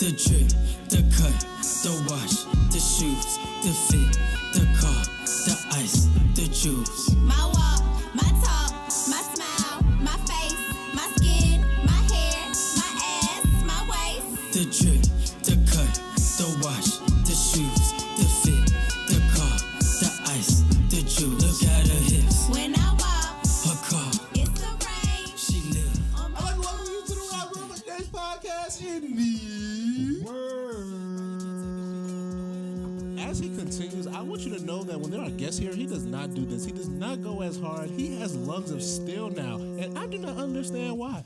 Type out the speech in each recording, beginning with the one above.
the drip, the cut, the wash, the shoes, the fit, the car, the ice, the juice. My walk, my talk, my smile, my face, my skin, my hair, my ass, my waist. The drip, the cut, the wash, the shoes, the fit, the car, the ice, the juice. Look at her hips, When I walk, her car, it's the rain. she live. I'd like to welcome you to the Rock Room with James podcast in the word. As he continues, I want you to know that when there are guests here, he does not do this. He does not go as hard. He has lungs of steel now, and I do not understand why.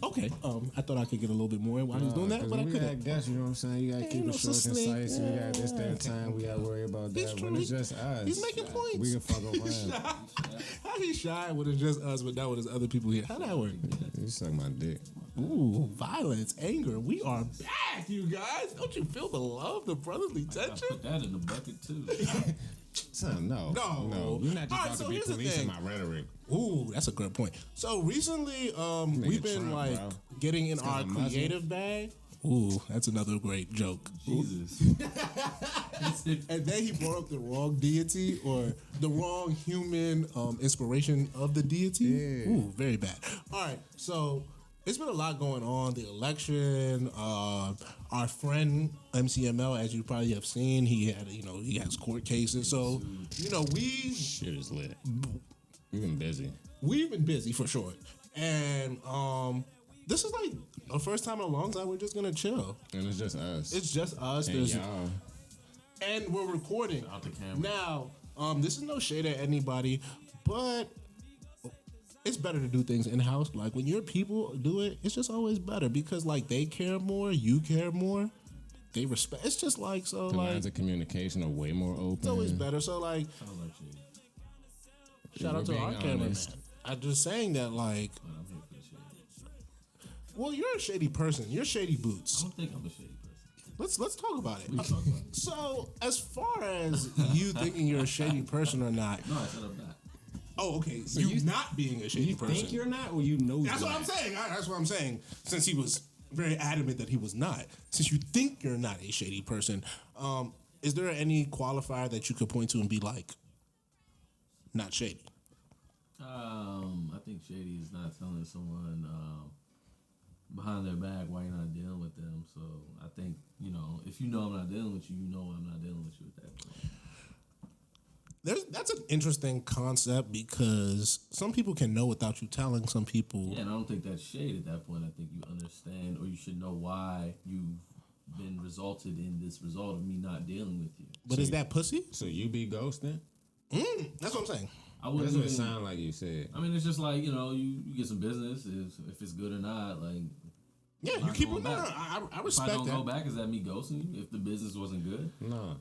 Okay, I thought I could get a little bit more while he's doing that, but I we couldn't. got guests, you know what I'm saying? You gotta keep it short and concise. We got this, that time. We gotta worry about He's that. true. When it's just us, He's making points. We can fuck around. How he shy when it's just us, but not when there's other people here? How that work? You suck my dick. Ooh, violence, anger. We are back, you guys. Don't you feel the love, the brotherly I tension? put that in the bucket too. Son, no. No. You're not just All right, about so to be here's the policing thing. my rhetoric. Ooh, that's a good point. So recently, we've been Trump, bro. getting in our I'm Muslim. creative bag. Ooh, that's another great joke. Jesus. And then he brought up the wrong deity or the wrong human inspiration of the deity. Yeah. Ooh, very bad. All right, so it's been a lot going on. The election, our friend MCML, as you probably have seen, he has court cases. So, we Shit is lit. We've been busy. we've been busy for sure. And this is like the first time in a long time we're just gonna chill. And it's just us. It's just us. and There's y'all. and we're recording. Out the camera. Now, this is no shade at anybody, but it's better to do things in-house. Like, when your people do it, it's just always better because, like, they care more, you care more, they respect. It's just like, so, The like, lines of communication are way more open. it's always better. So, like, Sounds like shit. shout out we're to being our cameraman. honest. I'm just saying that, like, But I'm here for the shit. well, you're a shady person. You're shady I boots. don't think I'm a shady person. Let's talk about it. We can talk about it. So, as far as you thinking you're a shady person or not, No, I said I'm not. oh, okay, So you you- not being a shady You person. think you're not, or you know That's you're what I'm not? saying. That's what I'm saying. Since he was very adamant that he was not, since you think you're not a shady person, is there any qualifier that you could point to and be like, not shady? I think shady is not telling someone behind their back why you're not dealing with them. So I think, if you know I'm not dealing with you, you know I'm not dealing with you at that point. That's an interesting concept because some people can know without you telling. Some people, Yeah, and I don't think that's shade at that point. I think you understand or you should know why you've been resulted in this result of me not dealing with you. but is that pussy? So you be ghosting? That's what I'm saying. I wouldn't That's what it even, sounded like you said. I mean, it's just like, you get some business. If it's good or not, like, Yeah, I'm you not keep going it. No, back. I if I respect don't that. go back, is that me ghosting you? If the business wasn't good, No.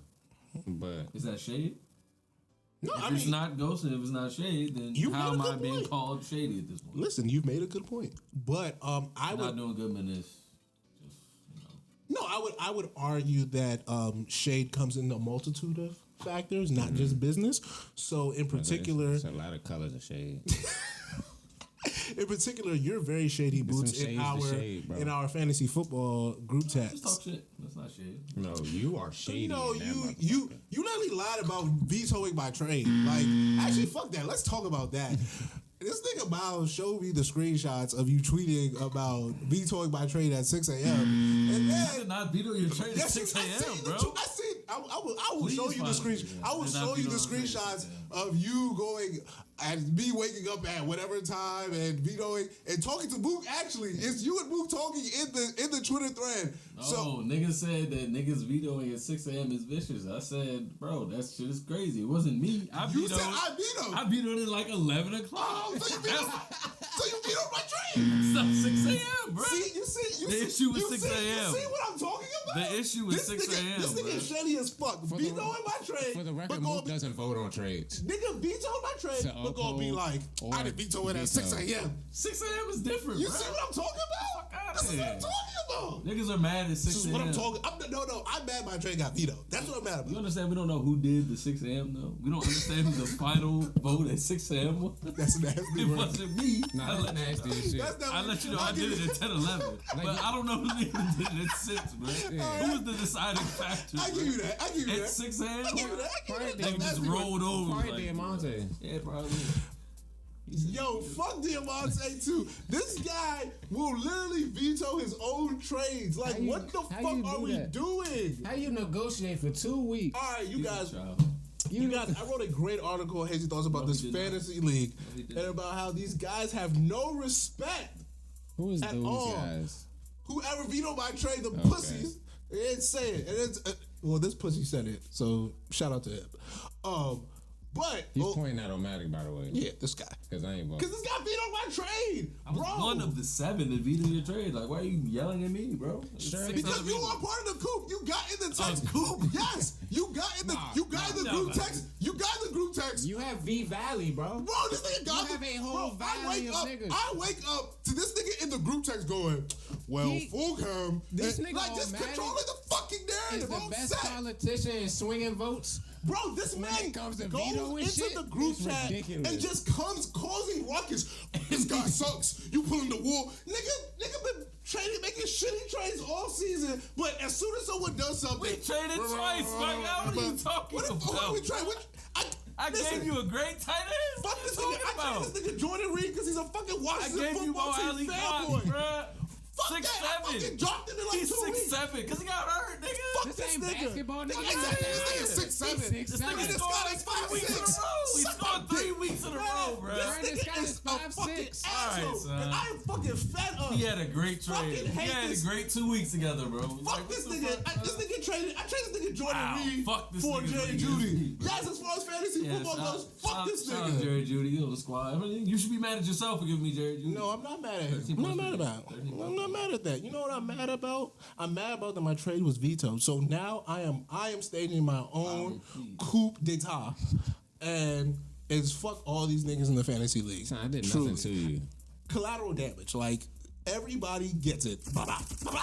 But is that shade? No, If I it's mean, not ghosting, if it's not shade, then You how made am a I good being point. called shady at this point? listen, you've made a good point, but I I'm would not doing Goodman is just, No, I would argue that shade comes in a multitude of factors, not just business. So in particular, there's a lot of colors of shade. you're very shady, There's some Boots, in shades to shade, bro. our fantasy football group just text. talk shit. That's not shade. No, you are shady. You know, in that you motherfucker. literally lied about vetoing my trade. Like, actually, fuck that. Let's talk about that. This nigga Miles showed me the screenshots of you tweeting about vetoing my trade at 6 a.m. And I did then not veto your trade at Yes, 6 I a.m., seen the bro. tw- I see. I will Please show you the find screenshot. it, yeah. I will Did not show you veto the on Thursday, screenshots yeah. of you going and me waking up at whatever time and vetoing and talking to Mook. Actually, it's you and Mook talking in the Twitter thread. No, niggas said that niggas vetoing at 6 a.m. is vicious. I said, bro, that shit is crazy. It wasn't me. You said I vetoed. I vetoed it like 11 o'clock. Oh, so you vetoed my trade. It's 6 a.m., bro. See, The issue was 6 a.m. You see what I'm talking about? The issue was This 6 a.m., This nigga bro. is shady as fuck. Vetoing my trade. For the but record, gonna Mook be- doesn't vote on trades. Nigga vetoed my trade, To but gonna be uphold like, or I didn't veto it at 6 veto. a.m. 6 a.m. is different, You bro. see what I'm talking about? Fuck outta This is what I'm here. talking about. Niggas are mad at 6 This is a.m. what I'm talking. I'm mad my trade got vetoed. That's what I'm mad You about. understand we don't know who did the 6 a.m. though? We don't understand who the final vote at 6 a.m. was. That's nasty. It word. wasn't me. Nah, that's nasty as shit. That's not I let you know I did it at 10, 11. But I don't know who nigga did it at 6, bro. Who was the deciding factor? I give you that. I give you At that. 6 hands? I give you that. They just rolled over. Probably Diamante. Yeah, probably. Yo, fuck Diamante too. This guy will literally veto his own trades. Like, what the fuck are we doing? How you negotiate for 2 weeks? All right, you guys. Child. You guys, I wrote a great article on Hazy Thoughts about this fantasy league and about how these guys have no respect. Who is at those all. guys? Whoever vetoed my trade, the pussies, they didn't say it. And it's, well, this pussy said it, so shout out to him. But He's pointing at Omatic, by the way. yeah, this guy. Because I ain't Because this guy vetoed my trade, bro. One of the 7 that vetoed your trade. Like, why are you yelling at me, bro? Because you are part of the coop. You got in the text. Coop. Yes, you got in the. You got in the group text. You got in the group text. You have V Valley, bro. Bro, this nigga got You have a whole valley of niggas. I wake up to this nigga in the group text going, well, Fulham. This nigga like, just Omatic controlling the fucking Is narrative. the I'm best set. politician in swinging votes. Bro, this When man it comes to goes vetoing into shit, the group it's chat ridiculous. and just comes causing ruckus. This guy sucks. You pulling the wool. Nigga been trading, making shitty trades all season, but as soon as someone does something. We traded twice, my guy. What are you talking about? We trade? I gave you a great tight end. Fuck this nigga. I traded this nigga Jordan Reed because he's a fucking I Washington gave you football Mo Ali team Clark, fanboy. bruh. Fuck that. I fucking dropped him in like He's 2 weeks. 6'7" because he got hurt, nigga. Fuck This ain't basketball, nigga. This nigga 6'7". This nigga scored 3 weeks in a row. He scored 3 weeks in a row, bro. This Scott nigga is is a fucking 5'6". asshole. Alright, son. And I am fucking fed up. He had a great trade. Fucking He hate had this. a great 2 weeks together, bro. Fuck this nigga. This nigga traded. I traded this nigga Jordan Wow, Reed fuck this for nigga Jerry Reed. Judy. Yes, as far as fantasy football goes, fuck this Shout out nigga. Jerry Judy, you know the squad. I mean, you should be mad at yourself for giving me Jerry Judy. No, I'm not mad at him. I'm not mad about it. I'm not mad at that. You know what I'm mad about? I'm mad about that my trade was vetoed. So now I am staging my own coup d'etat, and it's fuck all these niggas in the fantasy league. Son, I did Truly. nothing to you. Collateral damage. Like everybody gets it. Ba-ba, ba-ba,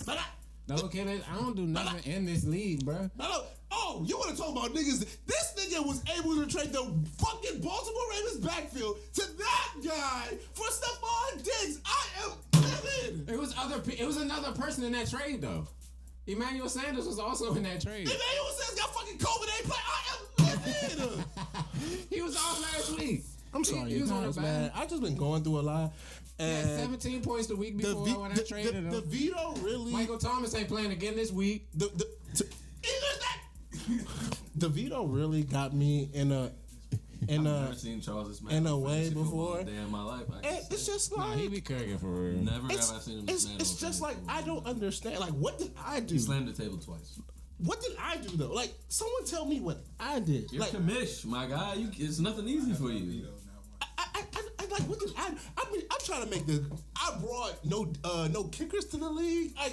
ba-ba. No, okay, I don't do nothing in this league, bro. No. Oh, you want to talk about niggas? This nigga was able to trade the fucking Baltimore Ravens backfield to that guy for Stephon Diggs. I am livid. It was another person in that trade though. Emmanuel Sanders was also in that trade. Emmanuel Sanders got fucking COVID. They play. I am livid. He was off last week. I'm sorry, He was on guys, the man. back. I just been going through a lot. He had And 17 points the week before when I traded him. the veto really. Michael Thomas ain't playing again this week. The veto really got me in a I've never seen Charles in a way before. Day in my life. And it's just like He be cooking for real. Never have I it's, seen him. it's just like I don't understand. Like, what did I do? He slammed the table twice. What did I do though? Like, someone tell me what I did. You're like, commish, my guy. It's nothing easy for you. I like what did I mean, I'm trying to make I brought no kickers to the league. I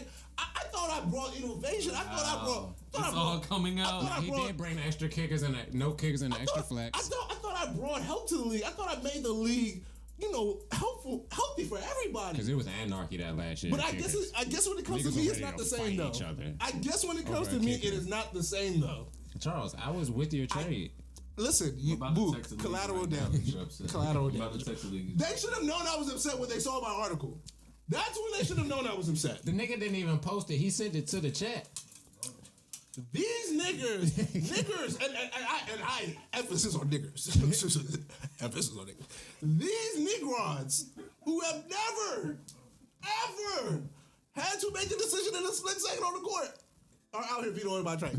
thought I brought innovation. I thought It's all coming out. He did bring the extra kickers and no kickers and the extra flex. I thought I brought help to the league. I thought I made the league, healthy for everybody. Because it was anarchy that last year. But I guess when it comes Niggas to me, were it's ready not to the same fight though. each other I guess when it comes over to a me, it kicker. is not the same though. Charles, I was with your trade. Listen, I'm about to Mook, text the league collateral right now. damage. You're upset. Collateral I'm about to damage. text the league. They should have known I was upset when they saw my article. That's when they should have known I was upset. The nigga didn't even post it. He sent it to the chat. These niggers, and I emphasis on niggers. Emphasis on niggers. These Negroids who have never, ever had to make a decision in a split second on the court are out here vetoing my trade.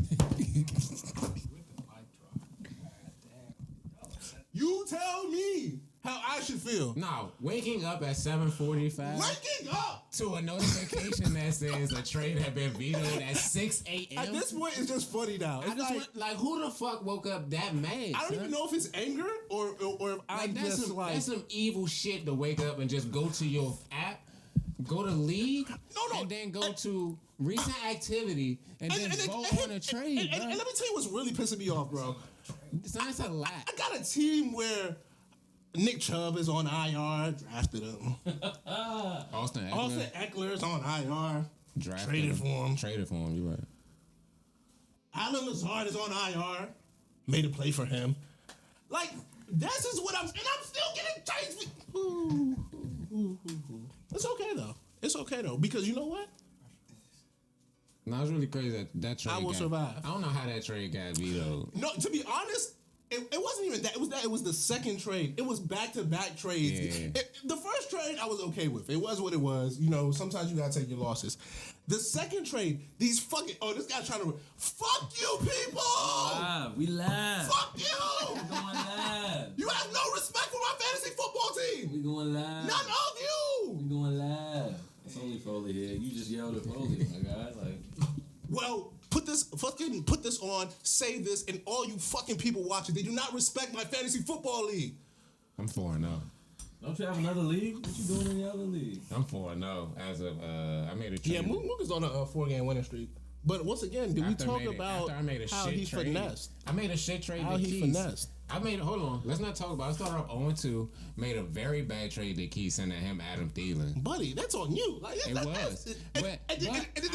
You tell me how I should feel. Now, waking up at 7:45 Waking up! to a notification that says a trade had been vetoed at 6 a.m. At this point, it's just funny now. I It's just like who the fuck woke up that mad? I don't son? even know if it's anger or if I'm Like just like. that's some evil shit to wake up and just go to your app, go to league, No, and then go to recent activity and then vote on a trade, and let me tell you what's really pissing me off, bro. So that's a lot. I got a team where Nick Chubb is on IR, drafted him. Austin Eckler is on IR, drafted traded for him. Traded for him. You right. Alan Lazard is on IR, made a play for him. Like, this is what and I'm still getting trades. It's okay though. It's okay though, because you know what? No, it's really crazy that trade. I will survive. I don't know how that trade got vetoed. No, to be honest, it wasn't even that. It was the second trade. It was back-to-back trades. Yeah. The first trade I was okay with. It was what it was. You know, sometimes you gotta take your losses. The second trade, these fucking this guy trying to fuck you people. We live. Fuck you. We going live. You have no respect for my fantasy football team. We going live. None of you. We going live. It's only Foley here. You just yelled at Foley, my guy. Like, Well, put this on, say this, and all you fucking people watching, they do not respect my fantasy football league. I'm 4-0. don't you have another league? What you doing in the other league? I'm 4-0 as of I made a trade. Yeah, Mook is on a 4-game winning streak. But once again, did we talk about how he finessed? I made a shit trade. How to he Keys. finessed. Hold on. Let's not talk about it. I started off 0-2, made a very bad trade to Keys, sending him Adam Thielen. Buddy, that's on you. Like, It was. But I didn't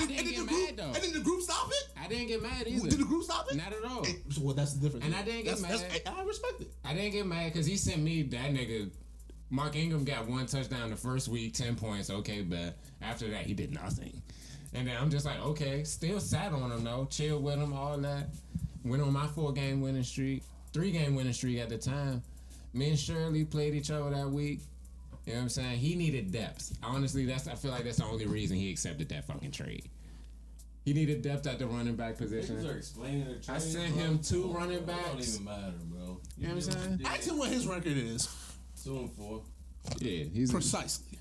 get mad, though. And then the group stop it? I didn't get mad either. Did the group stop it? Not at all. Well, that's the difference. And I didn't get mad. I respect it. I didn't get mad because he sent me that nigga. Mark Ingram got 1 touchdown the first week, 10 points. Okay, but after that, he did nothing. And then I'm just like, okay, still sat on him though, chill with him, all that. Went on my 4-game winning streak, 3-game winning streak at the time. Me and Shirley played each other that week. You know what I'm saying? He needed depth. Honestly, I feel like that's the only reason he accepted that fucking trade. He needed depth at the running back position. Niggas are explaining the trade. I sent him 2 running It backs. don't even matter, bro. You know what I'm saying? Ask him what his record is. 2-4. Yeah, he's Precisely.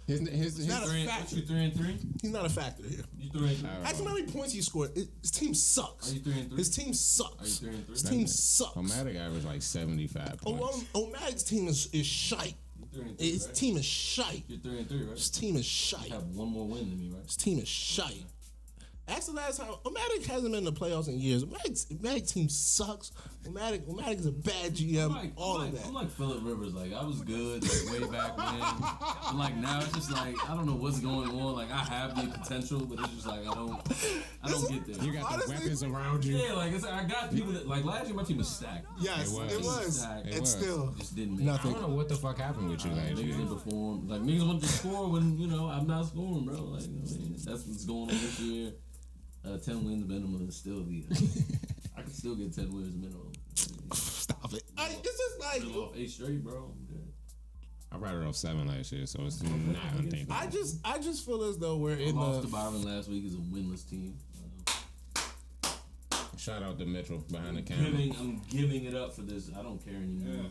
his not a What factor. you 3-3? He's not a factor here. You 3-3? Ask him how many points he scored. His team sucks. Are you 3-3? His team sucks. Are you 3-3? His team sucks. Omatic averaged like 75 points. Omatic's team is shite. You 3-3, His right? team is shite. You're 3-3, right? His team is shite. You have one more win than me, right? His team is shite. Ask the last time. Omatic hasn't been in the playoffs in years. Omatic's team sucks. Omatic is a bad GM. I'm like Phillip Rivers. Like, I was good like, way back when. But like now, it's just like I don't know what's going on. Like I have the potential, but it's just like I don't get there. You got Honestly, the weapons around you. Yeah, like I got people that like last year my team was stacked. Yes, it was. It And was. still Just didn't make I nothing. don't know what the fuck happened with you last Niggas year. didn't perform. Like niggas want to score when I'm not scoring, bro. Like that's what's going on this year. 10 wins minimum is still the. I can still get 10 wins minimum. Stop it. It's just like Middle off 8 straight, bro. I'm good. I rattled off 7 last year, so it's not unthinkable. I just feel as though we're in Lost to the. Byron last week is a winless team. Shout out to Mitchell behind the camera. I'm giving it up for this. I don't care anymore.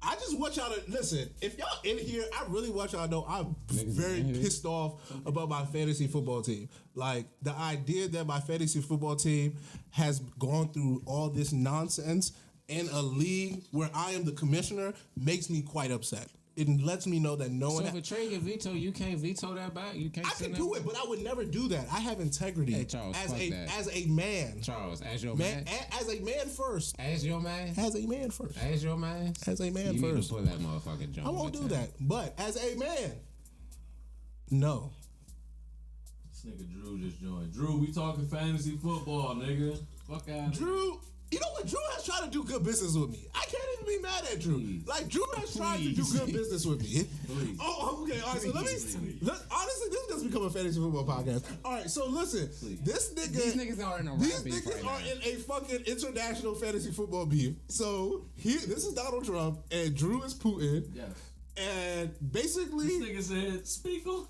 I just want y'all to listen. If y'all in here, I really want y'all to know I'm very pissed off about my fantasy football team. Like the idea that my fantasy football team has gone through all this nonsense in a league where I am the commissioner makes me quite upset. It lets me know that no So one. if a trade get veto, you can't veto that back? You can't I can send do that? it, but I would never do that. I have integrity Hey, Charles, as fuck a that. as a man. Charles, as your man? As a man first. As your man? As a man first. As your man? As a man you first. need to pull that motherfucking jump. I won't do that. But as a man, no. This nigga Drew just joined. Drew, we talking fantasy football, nigga. Fuck out. Drew, you know what? Drew has tried to do good business with me. I can't even be mad at Drew. Please. Like, Drew has tried to do good business with me. Please. Oh, okay. All right, so honestly, this has become a fantasy football podcast. All right, so listen. Please. This nigga. These niggas are in a These rap beef niggas right are now. in a fucking international fantasy football beef. So, this is Donald Trump, and Drew is Putin. Yes. And basically, This nigga said, speak on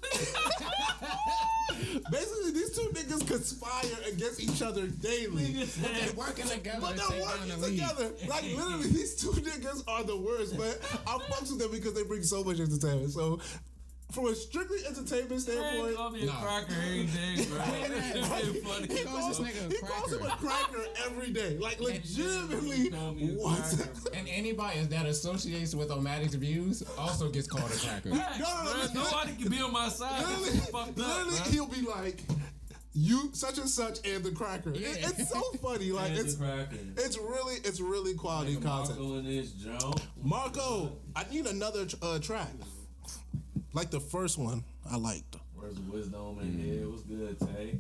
basically, these two niggas conspire against each other daily. They're working together. But to they're take down working the league. together. Like, literally, these two niggas are the worst, but I fucks with them because they bring so much entertainment. So, from a strictly entertainment standpoint, call me a cracker every day, bro. That's funny. he calls this nigga a he calls him a cracker every day. Like, legitimately, Call me a what? cracker, bro. And anybody that associates with Omatic's views also gets called a cracker. No. Nobody can be on my side. This is fucked up, Literally, bro. he'll be like, you, such and such, and the cracker. It's so funny. Like, And it's the cracker. it's really quality content. Marco in this jump. Marco, I need another track. Like the first one, I liked. Where's the wisdom in here? What's good, Tay?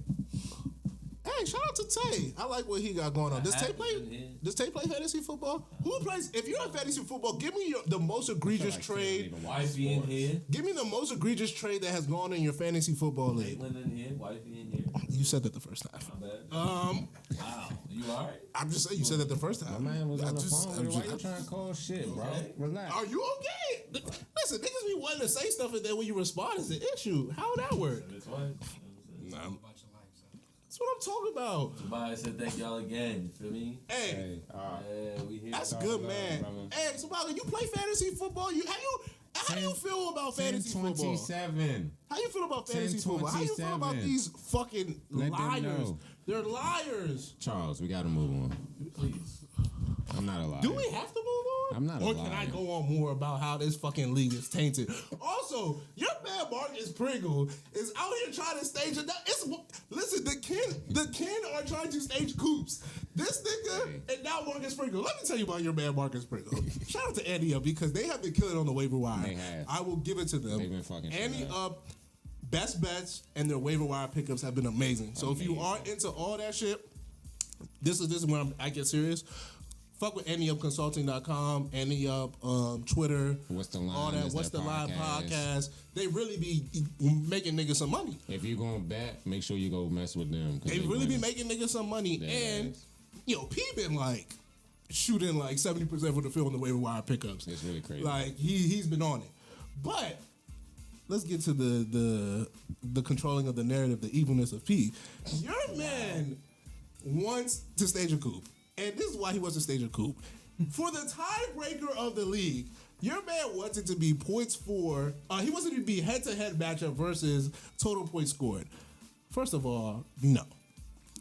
Hey, shout out to Tay. I like what he got going on. Does Tay play? in here. Does Tay play fantasy football? Who plays? If you're in fantasy football, give me the most egregious trade. Wifey in here. Give me the most egregious trade that has gone in your fantasy football league. Caitlin in here. Wifey in here. You said that the first time. My bad. Wow. You alright? I'm just saying you said that the first time. My man was on the phone. I'm Why you trying to call shit, bro? Relax. Are you okay? Listen, niggas be wanting to say stuff and then when you respond, it's an issue. How would that work? Nah, that's what I'm talking about. Somebody said thank y'all again. You feel me? Hey, Yeah, we here. that's good, man. Hey, Somali, you play fantasy football? How do you feel about fantasy football? 27. How you feel about fantasy football? How you feel about 10-27? these fucking Let them liars? know. They're liars. Charles, we got to move on. Please. I'm not a liar. Do we have to move on? I'm not a Or can I liar. go on more about how this fucking league is tainted? Also, your man Marcus Pringle is out here trying to stage a. Listen, the kin are trying to stage coups. This nigga and now Marcus Pringle. Let me tell you about your man Marcus Pringle. Shout out to Andy Up because they have been killing on the waiver wire. They have. I will give it to them. They've been fucking Andy shit Up. Best bets and their waiver wire pickups have been amazing. So if you are into all that shit, this is where I get serious. Fuck with AndyUpConsulting.com, Andy Up, Twitter, What's the line? all that. Is What's their the line podcast. podcast? They really be making niggas some money. If you gonna bet, make sure you go mess with them. 'Cause They really be winning. making niggas some money. Dead And ass. P been like shooting like 70% for the field on the waiver wire pickups. It's really crazy. Like he's been on it. But let's get to the controlling of the narrative, the evilness of P. Your man wants to stage a coup. And this is why he wants to stage a coup. For the tiebreaker of the league, your man wants it to be points for, he wants it to be head-to-head matchup versus total points scored. First of all, no.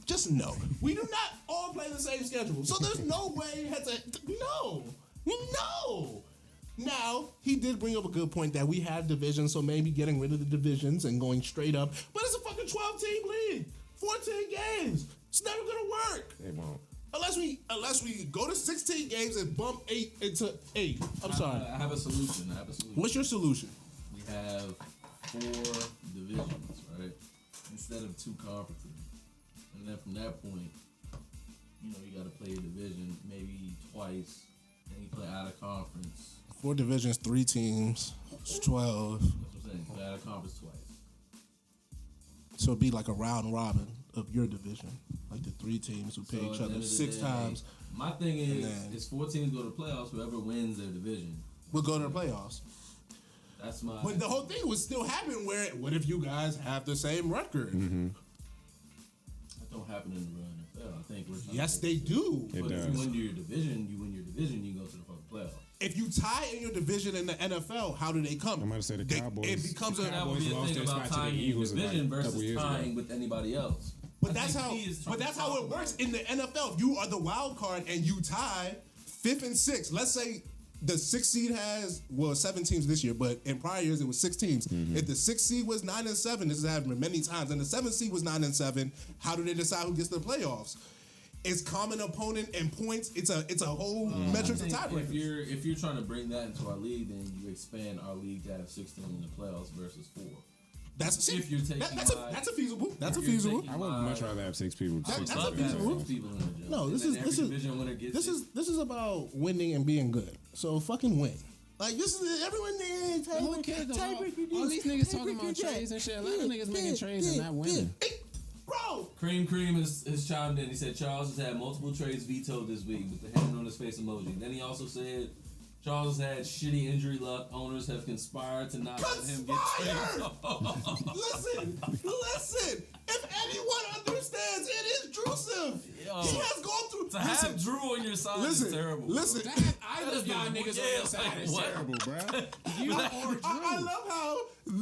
Just no. We do not all play the same schedule. So there's no way head-to-head. No. No. Now, he did bring up a good point that we have divisions, so maybe getting rid of the divisions and going straight up. But it's a fucking 12-team league. 14 games. It's never going to work. It won't. Unless we go to 16 games and bump 8 into 8. I'm sorry. I have a solution. What's your solution? We have 4 divisions, right? Instead of 2 conferences. And then from that point, you got to play a division maybe twice. Then you play out of conference. 4 divisions, 3 teams. It's 12. That's what I'm saying. Play out of conference twice. So it'd be like a round robin of your division. Like the 3 teams who play So each at the other end of the 6 day, times. My thing is, then- it's 4 teams go to the playoffs. Whoever wins their division. We'll go to the playoffs. That's my. But the whole thing would still happen where, what if you guys have the same record? That don't happen in the real NFL. I think we're trying Yes, to, they do. It But if does. you win your division, you go to the fucking playoffs. If you tie in your division in the NFL, how do they come? I'm about to say the Cowboys. It becomes That would be a lost thing their about spot to the tying your Eagles division like a couple versus years ago. tying with anybody else. But I that's think how. P is But that's how it talking works about in the NFL. If you are the wild card and you tie 5th and 6th, let's say the 6th seed has 7 teams this year, but in prior years it was 6 teams. If the 6th seed was 9 and 7, this has happened many times, and the 7th seed was 9 and 7, how do they decide who gets to the playoffs? It's common opponent and points. It's a whole metric I of think tiebreakers. if you're trying to bring that into our league, then you expand our league to have 16 in the playoffs versus 4. That's if you're taking that's a feasible. That's a if you're feasible. taking I would much rather have 6 people. That- 6 that's a Love to have feasible. 6 people in the gym. No, And this then is- every this is- division winner gets This is about winning and being good. So fucking win. Like this is everyone there. Who cares though? All these niggas talking about trades and shit. A lot of niggas making trades and not winning. Bro, Cream has chimed in. He said Charles has had multiple trades vetoed this week with the hand on his face emoji. Then he also said Charles has had shitty injury luck. Owners have conspired to not let him get Conspire! traded. listen. If anyone understands, it is Drusive. Yo. He has gone through. To have Drew on your side listen, is terrible. listen. I love y'all niggas on the side is what? terrible, bro. You or Drew. I love how.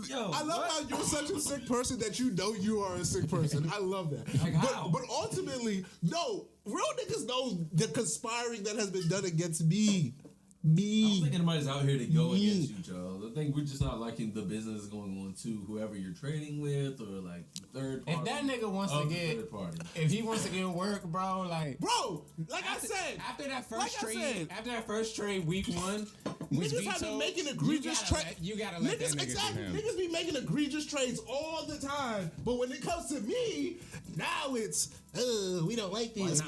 Yo, I love what? how you're such a sick person that you know you are a sick person. I love that. Like how? But ultimately, no. Real niggas know the conspiring that has been done against me. I don't think Me. anybody's out here to go against you, Charles. I think we're just not liking the business going on to whoever you're trading with or like the third party. If that nigga wants to of the get, third party. if he wants to get work, bro, like. Bro, like I said. After that like first I trade, said, after that first trade, week 1 was Niggas have been vetoed, making egregious trades. You gotta let that nigga do him. Niggas be making egregious trades all the time, but when it comes to me, now it's we don't like this.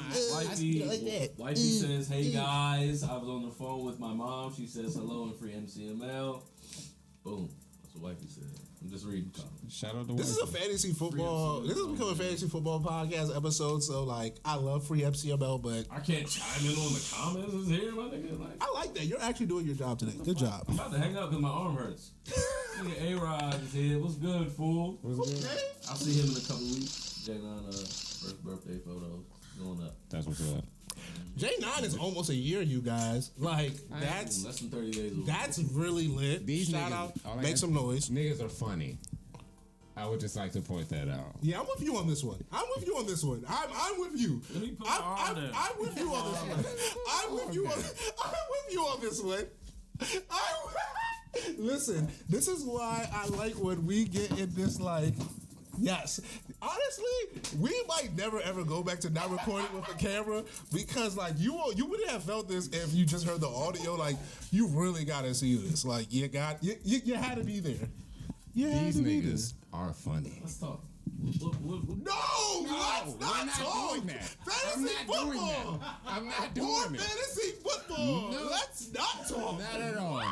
We don't like that. Wifey says, "Hey guys, I was on the phone with my mom. She says hello and free MCML." Boom. That's what wifey said. I'm just reading comments. Shout out to This is a fantasy football. This has become a fantasy football podcast episode. So like, I love free FCML, but I can't chime in on the comments. Is here, my nigga. Like, I like that. You're actually doing your job today. Good job. I'm about to hang up because my arm hurts. Nigga A-Rod is here. What's good, fool? Okay. I'll see him in a couple weeks. J9 first birthday photos going up. That's what's up. J9 is almost a year, you guys. Like that's Less than 30 days away. that's really lit. These Shout niggas, out, all I make got- some noise. Niggas are funny. I would just like to point that out. Yeah, I'm with you on this one. I'm with you on this one. I'm with you. Let me put my arm there. I'm with you on this one. I'm with you on this one. Listen, this is why I like when we get in this like. Yes. Honestly, we might never ever go back to not recording with a camera because like you wouldn't have felt this if you just heard the audio. Like you really gotta see this. Like you had to be there. You had These to be there. niggas are funny. Let's talk. No, let's not we're not talk. doing that. Fantasy I'm not doing football. that. I'm not More doing it. fantasy football. No. Let's not talk. Not at all.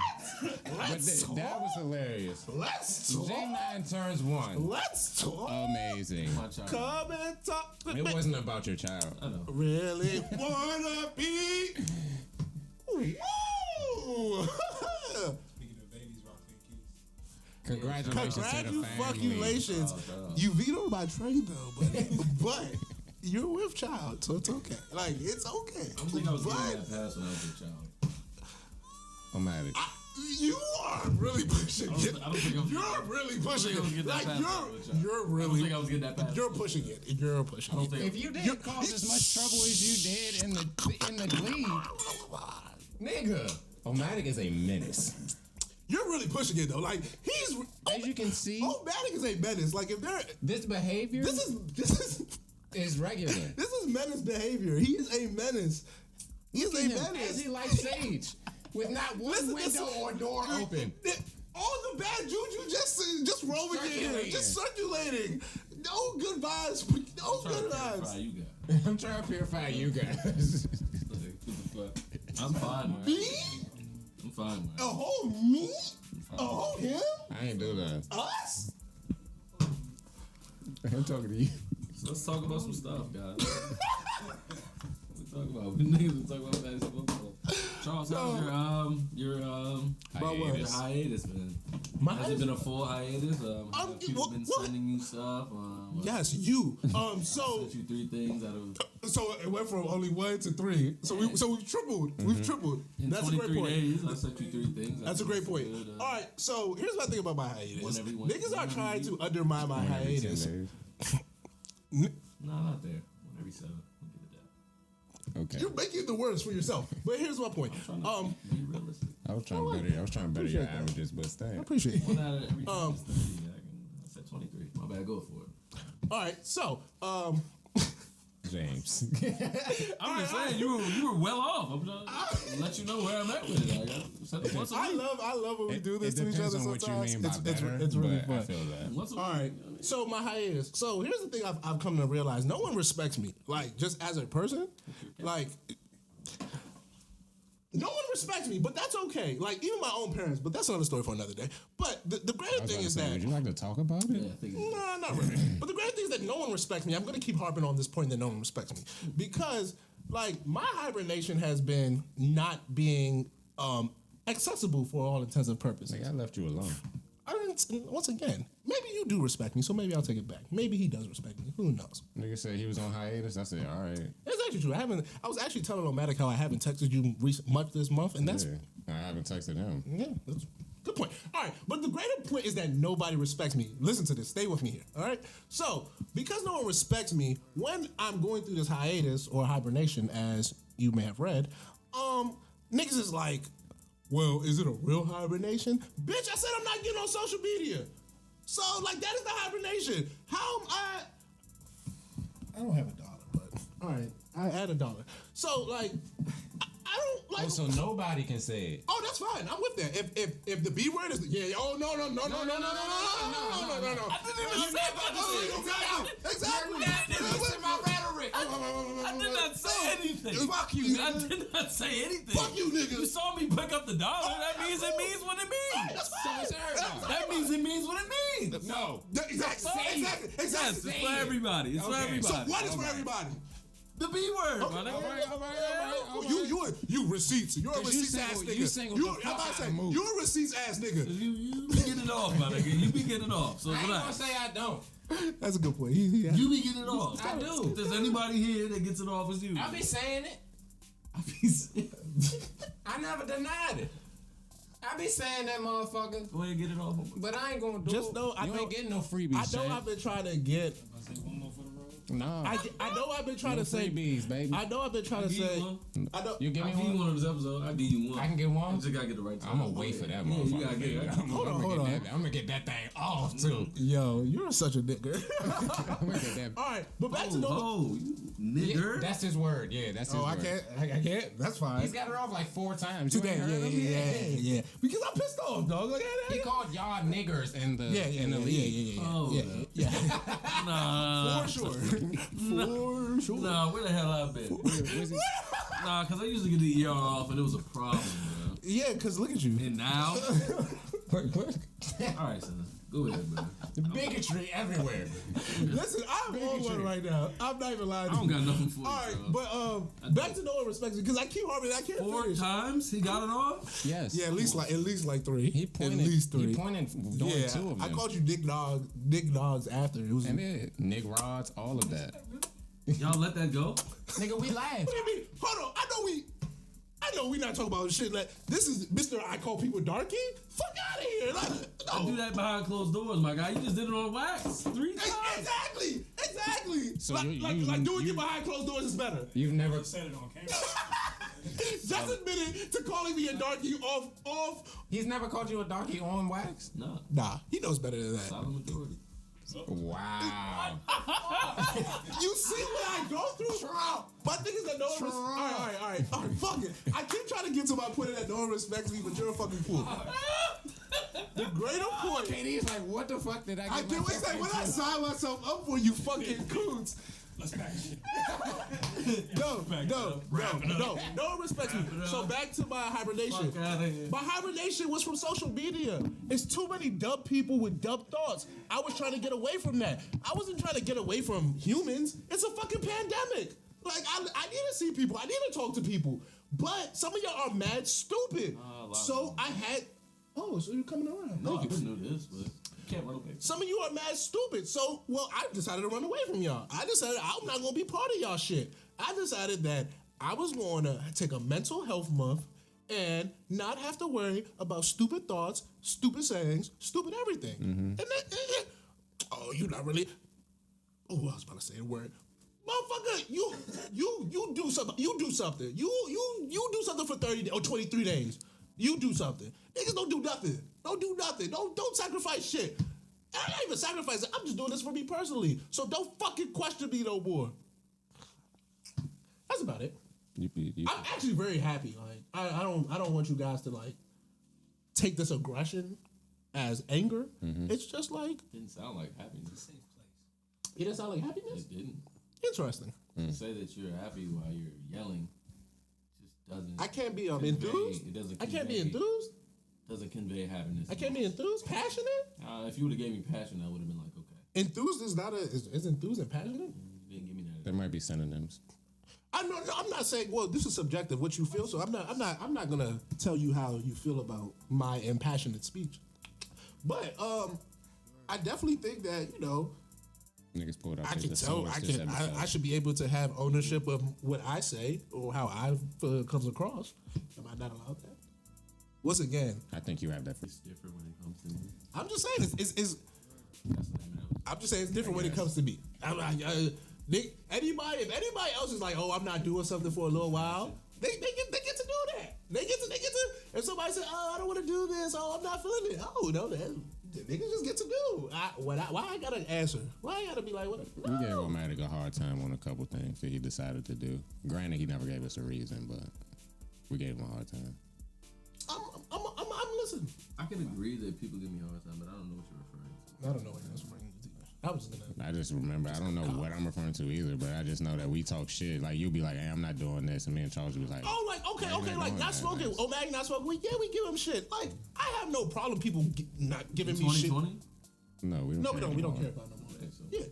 But Let's talk. that was hilarious. Let's talk. J9 turns 1. Let's talk. Amazing. My child. Come and talk. It wasn't about your child. I know. Really wanna be. Woo! Speaking of babies, rock their kids. Congratulations to the family. Congratulations. You vetoed my trade though, but you're with child, so it's okay. Like it's okay. I don't think I was But getting that pass when I was a child. Automatic. you are really pushing it. I don't think I'm- You're really pushing I don't think I was it. getting Like that pass you're I don't really. think I was getting that pass. You're pushing it. You're pushing I don't it. think If you didn't cause as much trouble as you did in the league, nigga, Omatic is a menace. You're really pushing it though. Like he's. As you can see, Omatic is a menace. Like if they're. this behavior This is regular. This is menace behavior. He is a menace. He is a As menace. he likes Sage, with not one Listen, window or door open. All the bad juju just rolling in here, Circulating. just circulating. No good vibes. No good vibes. You got. I'm trying to purify you guys. I'm fine, man. Me? I'm fine, man. A whole me? A whole him? I ain't do that. Us? I'm talking to you. So let's talk about some stuff, guys. We talk about niggas. We talk about fantasy football. Charles, how's your Hiatus. hiatus, man? My Has it been a full hiatus? Have people well, been what? sending you stuff? Yes, you. I sent you 3 things out of So it went from only 1 to 3. So we've tripled. We've tripled. in That's a great 23 point. days. I sent you 3 things. That's a great point. Good, All right, so here's my thing about my hiatus. One every Niggas are 10 trying days. to undermine my hiatus. No, not there. 1 every 7. We'll give it that. Okay. You're making the words for yourself. But here's my point. Trying to be realistic. I was trying to better your Appreciate that. averages, but I stay. appreciate it. 1 out of every 10 is 30. I said 23. My bad. Go for it. All right, so James. I'm just saying you were well off. I'm trying to let you know where I'm at with it. I said it once a I week. love when we do this It to each depends other on what you sometimes. mean by better, It's really but I fun. feel that. Once a week. All right, so my hiatus. So here's the thing I've come to realize: no one respects me. Like just as a person, like no one respects me. But that's okay. Like even my own parents. But that's another story for another day. But the greater thing is that Would you like to talk about it? Yeah, I think it's nah, not really. But the great thing is that no one respects me. I'm going to keep harping on this point that no one respects me because, like, my hibernation has been not being accessible for all intents and purposes. Like, I left you alone. I didn't. Once again, maybe you do respect me, so maybe I'll take it back. Maybe he does respect me. Who knows? Nigga said he was on hiatus. I said, all right. It's actually true. I was actually telling Omatic how I haven't texted you much this month, and that's Yeah. I haven't texted him. yeah, that's a good point. All right, but the greater point is that nobody respects me. Listen to this. Stay with me here. All right. So because no one respects me, when I'm going through this hiatus or hibernation, as you may have read, niggas is like, well, is it a real hibernation? Bitch, I said I'm not getting on social media. So like that is the hibernation. How am I don't have $1, but all right, I add $1. So like I don't like. Oh, so nobody can say it. Oh, that's fine. I'm with that. If the B word is oh no. I didn't even say that. Exactly. Listen to my rhetoric. I did not not say anything. Fuck you, I nigga. did not say anything. Fuck you, nigga. You saw me pick up the dollar. That means it means what it means. So it's everybody. That means it means what it means. No. Exactly. Yes, it's for everybody. It's for Okay. everybody. So what is for everybody? The B word, my nigga. All right. You receipts. You're a 'Cause you receipts ass single- nigga. you single the I'm fuck about to out say of Mook. you're a receipts ass nigga. You be getting it off, my nigga. You be getting it off. So I ain't gonna relax. say I don't. That's a good point. You be getting it off. I do. If there's anybody here that gets it off, it's you. I be saying it. I be saying. I never denied it. I be saying that motherfucker, Go ahead and get it off. but I ain't gonna do Just it. know I you know- ain't getting no freebies. I know Shay. I've been trying to get. I say one more for the road. No. I know I've been trying No to say. freebies, baby. I know I've been trying to Give you say. one. I know. You give I me give you one. one of this episode. I give you one. I can get one? You just gotta get the right time. I'm gonna wait for that Yeah, motherfucker. you gotta get it. Hold on. I'm gonna get that thing off too. Yo, you're such a nigga. I'm gonna get that. All right, but back to the. Oh, you Yeah, nigger. that's his word. Yeah, that's his Oh, I word. can't. I can't. That's fine. He's got it off like 4 times. You Today, ain't heard him? yeah. Because I'm pissed off, dog. Like, He called y'all niggers in the in the league. Oh, Yeah. Nah. For sure. For sure. Nah, where the hell I been? Where's he? Nah, because I used to get the ER off and it was a problem, bro. Yeah, because look at you. And now? Wait, what? All right, son. Go ahead, bro. Bigotry everywhere. Listen, I'm on one right now. I'm not even lying I to don't you. got nothing for you, All right, bro. but back to no one respects me because I keep harping. I can't 4 finish. times he got it off? Yes. Yeah, at least like 3. He pointed. At least 3. He pointed doing Yeah, 2 of them. I called you Dick Dogs after it was. And then Nick Rods, all of that. Y'all let that go? Nigga, we laughed. What do you mean? Hold on. I know we not talking about shit like this is Mr. I call people darky. Fuck out of here. Like, I do that behind closed doors, my guy. You just did it on wax 3 times. Exactly. So like doing it behind closed doors is better. You've never. Said it on camera. Just admitted to calling me a darky off. He's never called you a darky on wax? No. Nah, he knows better than that. Solid majority. Wow. You see what I go through? My niggas that no one All right. Fuck it. I keep trying to get to my point that no one respects me, but you're a fucking fool. The greater point. KD's like, what the fuck did I get I can't wait to say when I into? sign myself up for you fucking coons. Let's back shit. No one respects me. So back to my hibernation. Fuck outta here. My hibernation was from social media. It's too many dumb people with dumb thoughts. I was trying to get away from that. I wasn't trying to get away from humans. It's a fucking pandemic. Like, I need to see people. I need to talk to people. But some of y'all are mad stupid. So I had... Oh, so you're coming around. No, I Thank you. didn't know this, but you can't run away. Some of you are mad stupid. So, well, I decided to run away from y'all. I decided I'm not going to be part of y'all shit. I decided that I was going to take a mental health month and not have to worry about stupid thoughts, stupid sayings, stupid everything. And then, oh, you're not really... Oh, I was about to say a word. Motherfucker, you do something. You do something. You do something for 30 or 23 days. You do something. Niggas don't do nothing. Don't do nothing. Don't sacrifice shit. I'm not even sacrificing. I'm just doing this for me personally. So don't fucking question me no more. That's about it. I'm actually very happy. Like I don't want you guys to like take this aggression as anger. It's just like Didn't sound like happiness. Safe place. it doesn't sound like happiness. It didn't. Interesting. To say that you're happy while you're yelling just doesn't. I can't be convey- enthused. It doesn't. I can't be convey- enthused. Doesn't convey happiness. I can't be enthused. Passionate. If you would have gave me passion, I would have been like, okay. Enthused is not is enthused and passionate. You didn't give me that. There might be synonyms. I'm not saying. Well, this is subjective. What you feel. So I'm not gonna tell you how you feel about my impassionate speech. But I definitely think that Niggas pulled out I can their tell. swords this episode. I should be able to have ownership of what I say or how I comes across. Am I not allowed that? Once again, I think you have that. It's different when it comes to me. I'm just saying it's That's the name of it. I'm just saying it's different when it comes to me. If anybody else is like, oh, I'm not doing something for a little while, they get to do that. They get to. If somebody says, oh, I don't want to do this, oh, I'm not feeling it. Oh, no, niggas just get to do. Why I gotta answer? Why I gotta be like, what? No. We gave Romantic a hard time on a couple things that he decided to do. Granted, he never gave us a reason, but we gave him a hard time. I'm listening. I can agree that people give me a hard time, but I don't know what you're referring to. I don't know what that's referring to. I was gonna. I just remember, I don't know what I'm referring to either, but I just know that we talk shit. Like, you'll be like, hey, I'm not doing this. And me and Charles will be like, Oh, like, okay, "Why you like, doing not that?" smoking. Like, Oh, Mag not smoking. Well, yeah, we give him shit. Like, I have no problem people not giving me shit. 2020? no, we don't No, care we don't anymore. care about no more.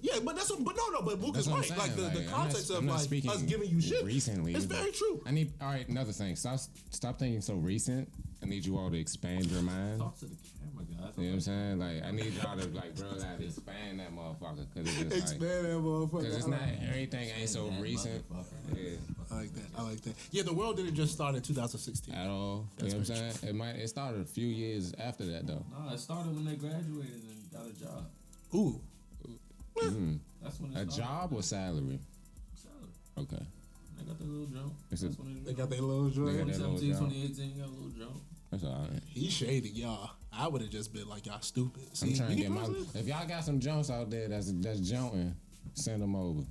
Yeah, but that's but no, but Mook is That's what I'm right. saying. Like the I'm context not- of I'm not like speaking us giving you shit recently. is but very true. I need, all right, another thing. Stop thinking so recent. I need you all to expand your mind. Talk to the camera, guys. You know what I'm saying? Like, I need y'all to, like, bro, like, expand that motherfucker. Because it's just like, Expand that motherfucker. because it's I not, like that. everything ain't so That recent. motherfucker. Yeah. I like that. Yeah, the world didn't just start in 2016. At all. You know what I'm saying? It started a few years after that, though. No, it started when they graduated and got a job. Ooh, That's when it A started. job or salary? Salary. Okay. They got their little jump. It's a- That's when they got their little They joint. got that little 2017, job. 2018, got a little jump. That's all right. He shading y'all. I would have just been like, y'all stupid. See, I'm trying to you get my. posted? If y'all got some jumps out there that's jumping, send them over.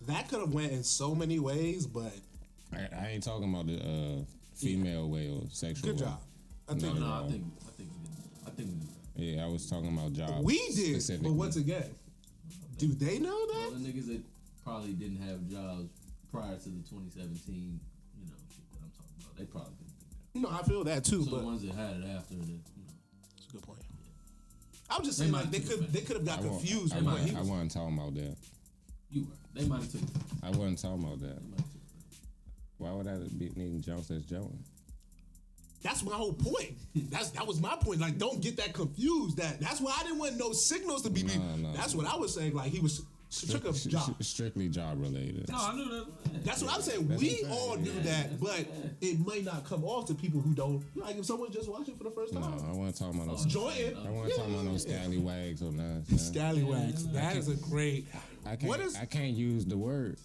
That could have went in so many ways, but I ain't talking about the female way or sexual. good way. job. I think No, No. I think we did. I think we did that. Yeah, I was talking about jobs. we did, but specifically. once again, do they know Well, that? the niggas that probably didn't have jobs prior to the 2017, you know, shit that I'm talking about, they probably didn't think that. No, I feel that too, So but the ones that had it after, that, you know, that's a good point. I was just They saying, might like they took could offense. have got confused I with what he wasn't, I was. wasn't talking about that. you were. They might have took it. I wasn't talking about that. They might have took it. Why would I be needing jumps that's jumping? That's my whole point. That was my point. Like, don't get that confused. That's why I didn't want no signals to be. No. That's what I was saying. Like he was took a job. Strictly job related. No, I knew that. That's what I'm saying. We all knew that, but it might not come off to people who don't. Like if someone's just watching for the first No, time. I wasn't talking about no. Jordan. I wasn't talking about no scallywags or nothing. Scallywags. That is a great. I can't. What is? I can't use the word.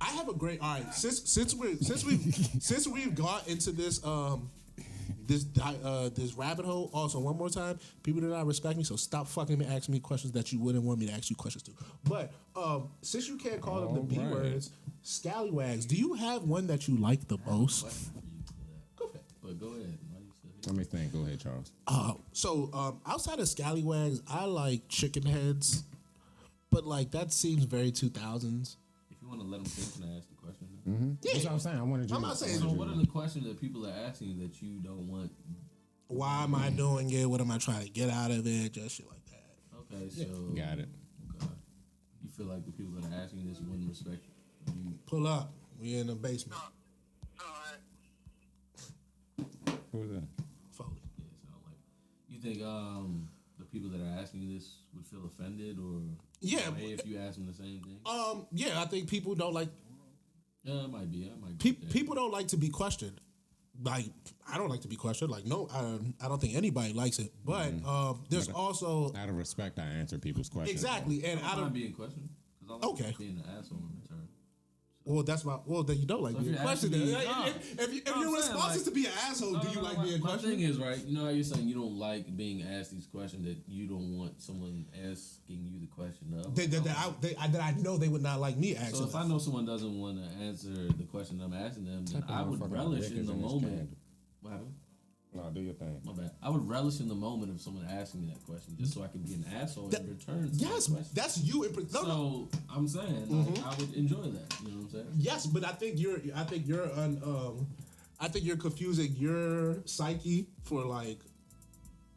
I have a great. All right, since we've got into this this rabbit hole. Also, one more time, people do not respect me, so stop fucking asking me questions that you wouldn't want me to ask you questions to. But since you can't call them the B All right. words, scallywags. Do you have one that you like the most? Question for you for that. Go ahead. But go ahead. Why you still Let me think. Go ahead, Charles. So outside of scallywags, I like chicken heads, but like that seems very 2000s. If you want to let them think, can I ask the question? That's what I'm saying. I wanted you. I'm not saying- So what are the questions that people are asking you that you don't want? Why am I doing it? What am I trying to get out of it? Just shit like that. Okay, so Got it. Okay. You feel like the people that are asking you this wouldn't respect you. Pull up. We in the basement. Who was that? Foley. Yeah, sound like you think the people that are asking you this would feel offended or Yeah. hey, if you ask them the same thing? Yeah, I think people don't like Yeah, it might be. I might be. people don't like to be questioned. Like I don't like to be questioned. Like no, I don't think anybody likes it. But there's also Out of respect, I answer people's questions. exactly, and I out don't of being questioned because I like Okay. being an asshole in return. well, that's my then you don't like So if being you're questioned. asking me- Like, no. if your I'm response saying, is to be an asshole, do you like being My questioned? thing is, right, you know how you're saying you don't like being asked these questions that you don't want someone asking you the question of? that I know they would not like me So asking. if I know someone doesn't want to answer the question I'm asking them, then Type of I would motherfucker relish Rick in is the in this moment. candle. What happened? No, do your thing. My bad. I would relish in the moment of someone asking me that question just so I could be an asshole in return. To Yes, that question. that's you. So I'm saying like, I would enjoy that. You know what I'm saying? Yes, but I think you're confusing your psyche for like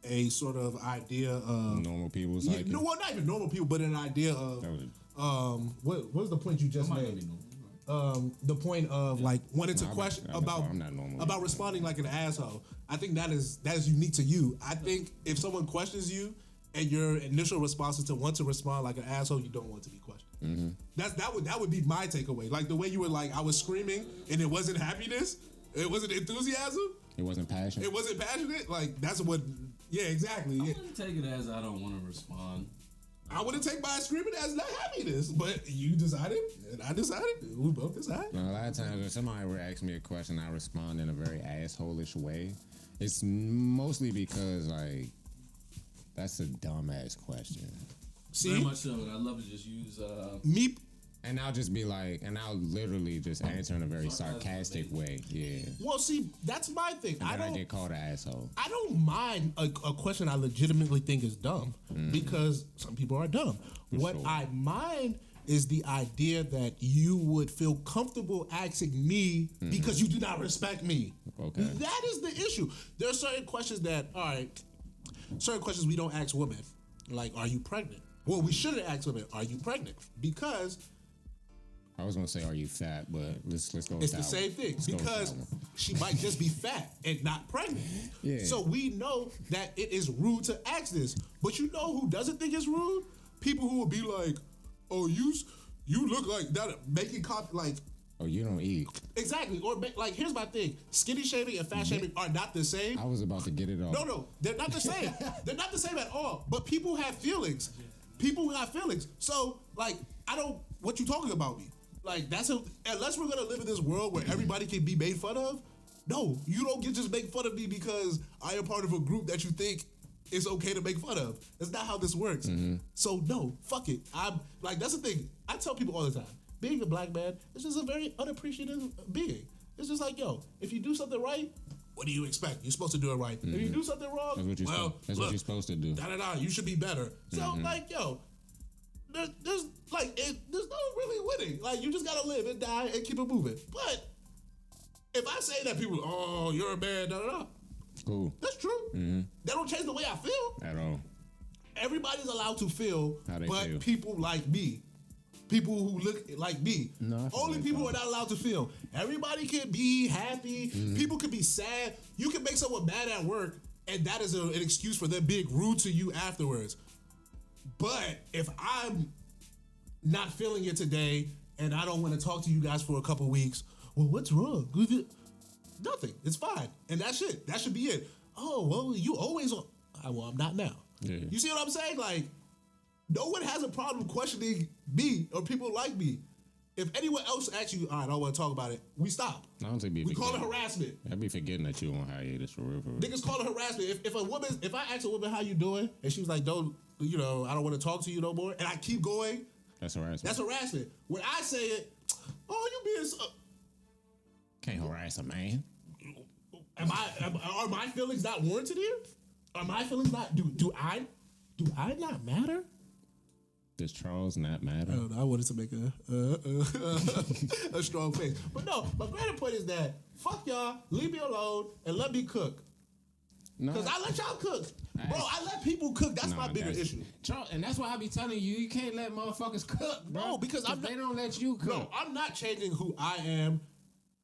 a sort of idea of Normal people's yeah, like no, well, not even normal people, but an idea of That was- what was the point you just I'm not gonna made? be normal. The point of like wanting to No, I'm question not- about I'm not normal. about responding like an asshole. I think that is unique to you. I think if someone questions you and your initial response is to want to respond like an asshole, you don't want to be questioned. Mm-hmm. That would be my takeaway. Like the way you were like, I was screaming and it wasn't happiness, it wasn't enthusiasm, It wasn't passion. it wasn't passionate. Like that's what. Yeah, exactly. I Yeah. wouldn't take it as I don't want to respond. I wouldn't take my screaming as not happiness, but you decided and I decided. We both decided. Now, a lot of times when somebody would ask me a question, I respond in a very asshole-ish way. It's mostly because, like, that's a dumbass question. Very See, much so, and I love to just use me And I'll just be like, and I'll literally just answer in a very sarcastic way. Yeah. Well, see, that's my thing. And then I get called an asshole. I don't mind a question I legitimately think is dumb because some people are dumb. What sure. I mind is the idea that you would feel comfortable asking me because you do not respect me. Okay. That is the issue. There are certain questions that, all right, certain questions we don't ask women. Like, are you pregnant? Well, we shouldn't ask women, are you pregnant? Because I was gonna say, are you fat? But let's go with it's that the same thing Let's go with because that one. she might just be fat and not pregnant. Yeah. So we know that it is rude to ask this. But you know who doesn't think it's rude? People who will be like, "Oh, you look like that," making like. Oh, you don't eat. Exactly. Or like, here's my thing: skinny shaming and fat shaming are not the same. I was about to get it off. No, they're not the same. They're not the same at all. But people have feelings. People have feelings. So like, I don't. What you talking about me? Like unless we're gonna live in this world where everybody can be made fun of, no, you don't get just make fun of me because I am part of a group that you think is okay to make fun of. That's not how this works. So no, fuck it. I'm like, that's the thing. I tell people all the time, being a black man is just a very unappreciative being. It's just like, yo, if you do something right, what do you expect? You're supposed to do it right. If you do something wrong, that's what you're supposed to do. You should be better. So like, yo, there's no really winning. Like, you just gotta live and die and keep it moving. But if I say that, people, oh, you're a man, Cool. that's true. That don't change the way I feel. At all. Everybody's allowed to feel, How they but feel. people like me. People who look like me. No, I feel Only like people that. are not allowed to feel. Everybody can be happy. People can be sad. You can make someone mad at work, and that is an excuse for them being rude to you afterwards. But if I'm not feeling it today, and I don't want to talk to you guys for a couple weeks, well, what's wrong? Nothing. It's fine. And that's it. That should be it. Oh, well, you always on. Well, I'm not now. Yeah. You see what I'm saying? Like, no one has a problem questioning me or people like me. If anyone else asks you, all right, I don't want to talk about it, we stop. I don't think We call it harassment. I'd be forgetting that you on hiatus for real. Niggas call it harassment. If I ask a woman how you doing, and she was like, I don't want to talk to you no more, and I keep going, That's harassment. that's harassment. When I say it, oh, you being so, Can't harass a man. are my feelings not warranted here? Are my feelings not, do I not matter? Does Charles not matter? I don't know. I wanted to make a strong face. But no, my greater point is that fuck y'all, leave me alone, and let me cook. No. Because I let y'all cook. Bro, I let people cook. That's my bigger issue. Charles, and that's why I be telling you, you can't let motherfuckers cook, bro. No, because they don't let you cook. No, I'm not changing who I am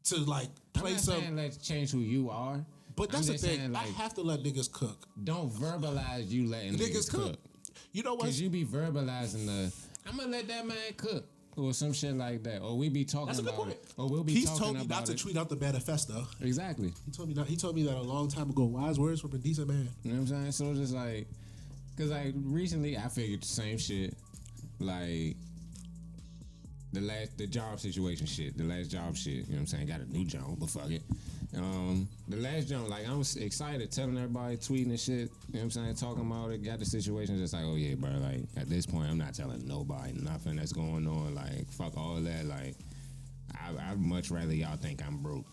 to like play I'm not some. saying let's change who you are. But that's I'm the just thing. saying, I have to let niggas cook. Don't verbalize you letting niggas cook. You know what? Because you be verbalizing I'm going to let that man cook. Or some shit like that. Or we be talking That's a good about point. it. Or we'll be He's talking told me about not to it. tweet out the manifesto. Exactly. He told me that a long time ago. Wise words from a decent man. You know what I'm saying? So it's just like, because like recently I figured the same shit. Like, the job situation shit. The last job shit. You know what I'm saying? Got a new job, but fuck it. The last job, like, I was excited telling everybody, tweeting and shit. You know what I'm saying? Talking about it. Got the situation just like, oh yeah, bro. Like, at this point, I'm not telling nobody nothing that's going on. Like, fuck all that. Like, I'd much rather y'all think I'm broke.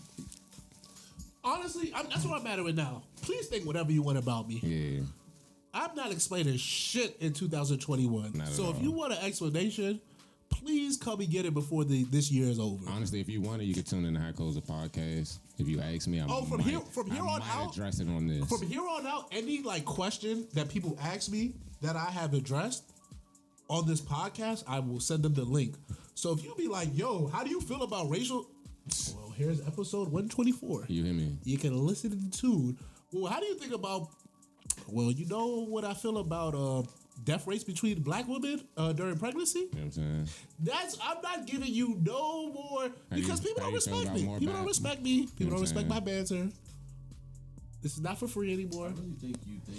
Honestly, that's what I'm at with now. Please think whatever you want about me. Yeah. I'm not explaining shit in 2021. Not at So if all. you want an explanation, please come and get it before this year is over. Honestly, if you want it, you can tune in to High Codes, the podcast. If you ask me, From here on out, address it on this. From here on out, any like question that people ask me that I have addressed on this podcast, I will send them the link. So if you be like, yo, how do you feel about racial? Well, here's episode 124. You hear me? You can listen and tune. Well, how do you think about? Well, you know what I feel about death rates between black women during pregnancy? You know what I'm saying? I'm not giving you no more because people how don't you feel respect about me. more People don't back- respect me. People know don't what I'm respect my saying? banter. This is not for free anymore. I really think you think